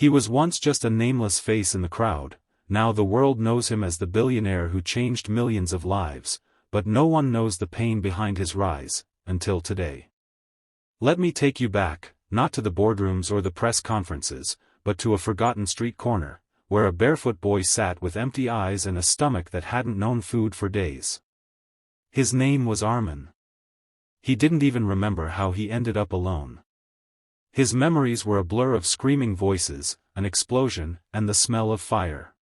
He was once just a nameless face in the crowd, now the world knows him as the billionaire who changed millions of lives, but no one knows the pain behind his rise, until today. Let me take you back, not to the boardrooms or the press conferences, but to a forgotten street corner, where a barefoot boy sat with empty eyes and a stomach that hadn't known food for days. His name was Arman. He didn't even remember how he ended up alone. His memories were a blur of screaming voices, an explosion, and the smell of fire.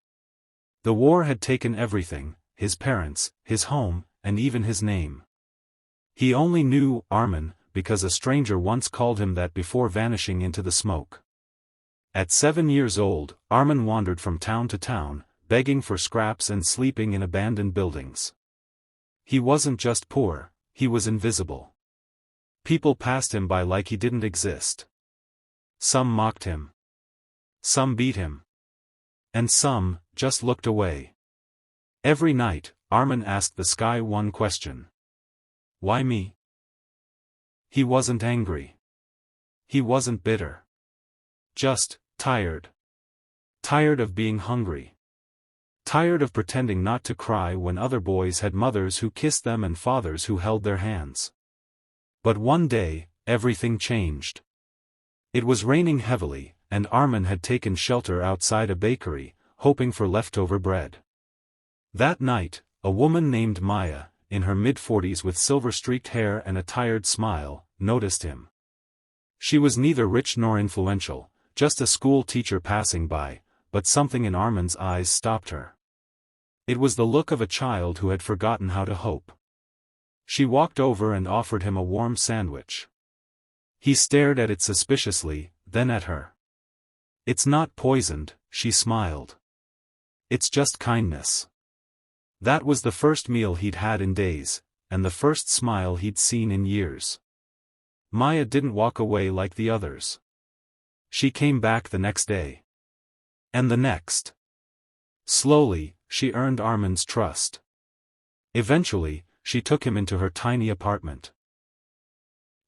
The war had taken everything, his parents, his home, and even his name. He only knew Arman because a stranger once called him that before vanishing into the smoke. At 7 years old, Arman wandered from town to town, begging for scraps and sleeping in abandoned buildings. He wasn't just poor, he was invisible. People passed him by like he didn't exist. Some mocked him. Some beat him. And some just looked away. Every night, Arman asked the sky one question. Why me? He wasn't angry. He wasn't bitter. Just tired. Tired of being hungry. Tired of pretending not to cry when other boys had mothers who kissed them and fathers who held their hands. But one day, everything changed. It was raining heavily, and Arman had taken shelter outside a bakery, hoping for leftover bread. That night, a woman named Maya, in her mid-40s with silver-streaked hair and a tired smile, noticed him. She was neither rich nor influential, just a school teacher passing by, but something in Arman's eyes stopped her. It was the look of a child who had forgotten how to hope. She walked over and offered him a warm sandwich. He stared at it suspiciously, then at her. It's not poisoned, she smiled. It's just kindness. That was the first meal he'd had in days, and the first smile he'd seen in years. Maya didn't walk away like the others. She came back the next day. And the next. Slowly, she earned Arman's trust. Eventually, she took him into her tiny apartment.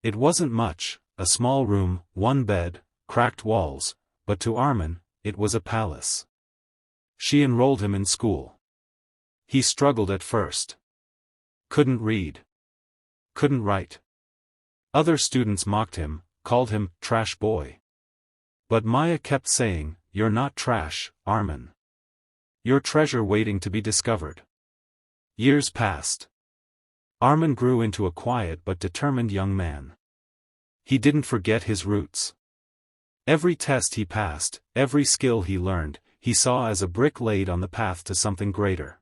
It wasn't much, a small room, one bed, cracked walls, but to Arman, it was a palace. She enrolled him in school. He struggled at first. Couldn't read. Couldn't write. Other students mocked him, called him trash boy. But Maya kept saying, "You're not trash, Arman. You're treasure waiting to be discovered." Years passed. Arman grew into a quiet but determined young man. He didn't forget his roots. Every test he passed, every skill he learned, he saw as a brick laid on the path to something greater.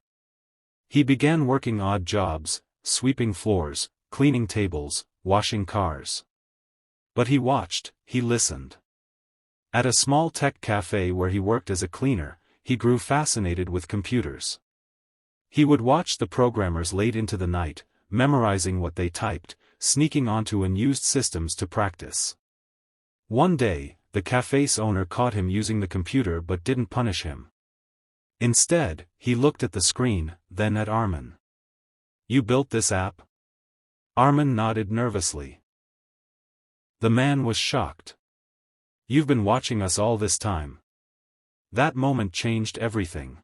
He began working odd jobs, sweeping floors, cleaning tables, washing cars. But he watched, he listened. At a small tech cafe where he worked as a cleaner, he grew fascinated with computers. He would watch the programmers late into the night, memorizing what they typed, sneaking onto unused systems to practice. One day, the cafe's owner caught him using the computer but didn't punish him. Instead, he looked at the screen, then at Arman. "You built this app?" Arman nodded nervously. The man was shocked. "You've been watching us all this time." That moment changed everything.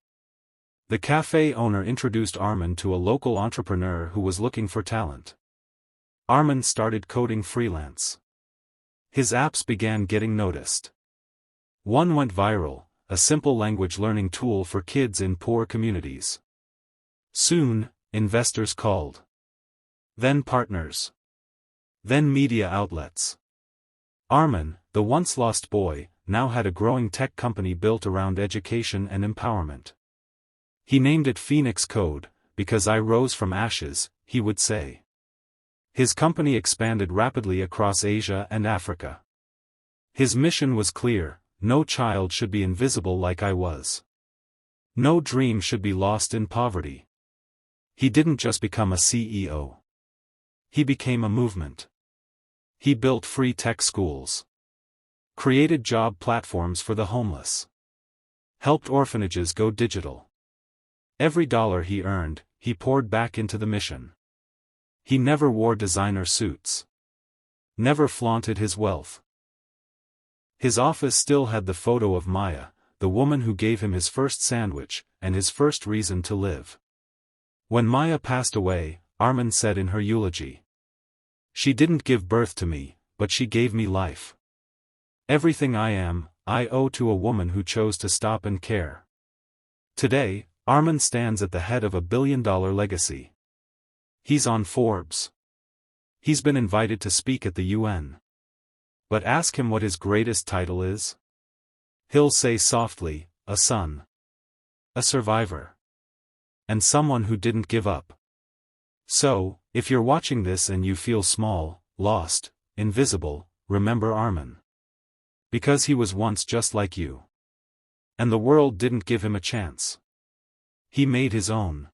The cafe owner introduced Arman to a local entrepreneur who was looking for talent. Arman started coding freelance. His apps began getting noticed. One went viral, a simple language learning tool for kids in poor communities. Soon, investors called. Then partners. Then media outlets. Arman, the once lost boy, now had a growing tech company built around education and empowerment. He named it Phoenix Code, because I rose from ashes, he would say. His company expanded rapidly across Asia and Africa. His mission was clear: no child should be invisible like I was. No dream should be lost in poverty. He didn't just become a CEO. He became a movement. He built free tech schools. Created job platforms for the homeless. Helped orphanages go digital. Every dollar he earned, he poured back into the mission. He never wore designer suits. Never flaunted his wealth. His office still had the photo of Maya, the woman who gave him his first sandwich, and his first reason to live. When Maya passed away, Arman said in her eulogy, "She didn't give birth to me, but she gave me life. Everything I am, I owe to a woman who chose to stop and care." Today, Arman stands at the head of a billion-dollar legacy. He's on Forbes. He's been invited to speak at the UN. But ask him what his greatest title is? He'll say softly, a son. A survivor. And someone who didn't give up. So, if you're watching this and you feel small, lost, invisible, remember Arman. Because he was once just like you. And the world didn't give him a chance. He made his own.